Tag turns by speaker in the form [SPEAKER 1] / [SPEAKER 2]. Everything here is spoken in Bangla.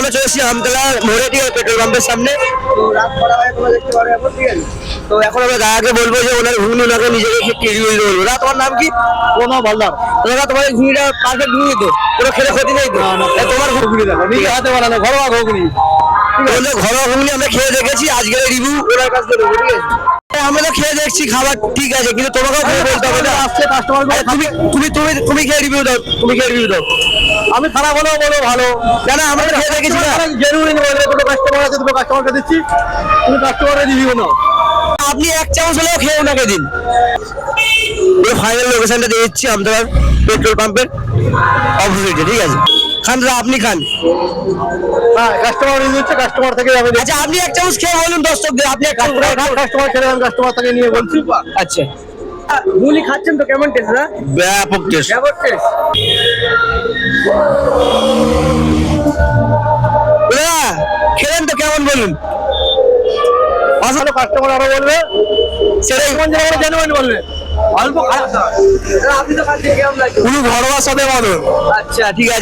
[SPEAKER 1] আমরা চলে এসেছি আমতলা মোড়ে, ঠিক আছে, পেট্রোল পাম্পের সামনে। তো রাত করা হয় তোমরা দেখতে পারো এখন, ঠিক আছে। তো এখন আমরা দাদাকে বলবো যে ওনার ঘুগনি ওনাকে নিজেকে রিভিউ দিতে বলবো। দাদা তোমার নাম কি?
[SPEAKER 2] কোনো ভালদার।
[SPEAKER 1] দাদা তোমার এই ঘুগনিটা পারফেক্ট ঘুগনি তো, কোনো খেলে ক্ষতি নেই তো? তোমার
[SPEAKER 2] ঘুগনি দেখো, নিজে হাতে বানানো ঘরোয়া ঘুগনি।
[SPEAKER 1] ঘরোয়া ঘুগনি আমরা খেয়ে দেখেছি, আজকের রিভিউ ওনার কাছ থেকে দেবো, ঠিক আছে। আমরা তো খেয়ে দেখছি খাবার ঠিক আছে, কিন্তু তোমাকেও খেয়ে বলতে হবে না।
[SPEAKER 2] আসছে কাস্টমার,
[SPEAKER 1] তুমি তুমি তুমি তুমি খেয়ে রিভিউ দাও, তুমি খেয়ে রিভিউ দাও।
[SPEAKER 2] আমি খারাপ হলেও বলো ভালো।
[SPEAKER 1] না না, আমরা খেয়ে দেখেছি না।
[SPEAKER 2] জেনুইন বলে দুটো কাস্টমার আছে, দুটো কাস্টমারকে দিচ্ছি, তুমি কাস্টমারের রিভিউ নাও।
[SPEAKER 1] আপনি এক চামচ হলেও খেয়ে ওনাকে দিন। ফাইনাল লোকেশনটা দিয়ে দিচ্ছি আমতলা পেট্রোল পাম্পের অপোজিটে, ঠিক আছে। খান দাদা, আপনি খান।
[SPEAKER 2] হ্যাঁ, কাস্টমার রিভিউ হচ্ছে, কাস্টমার থেকে আমি
[SPEAKER 1] আচ্ছা, আপনি এক চামচ খেয়ে বলুন দর্শকদের, আপনি এক চামচ
[SPEAKER 2] কাস্টমার ছেড়ে আমি কাস্টমার থেকে নিয়ে বলছি।
[SPEAKER 1] আচ্ছা,
[SPEAKER 3] ঘুগনি খাচ্ছেন তো কেমন টেস্ট? না
[SPEAKER 1] ব্যাপক টেস্ট।
[SPEAKER 3] ব্যাপক টেস্ট।
[SPEAKER 1] খেলেন তো কেমন বলুন?
[SPEAKER 2] আসলে কাস্টমার আরো বলবে,
[SPEAKER 1] সেটাই
[SPEAKER 2] জেনুইন বলবে। অল্প খারাপ
[SPEAKER 3] আপনি তো খাচ্ছেন, কেমন লাগছে?
[SPEAKER 1] পুরো ঘরোয়ার সাথে বলুন।
[SPEAKER 3] আচ্ছা, ঠিক আছে।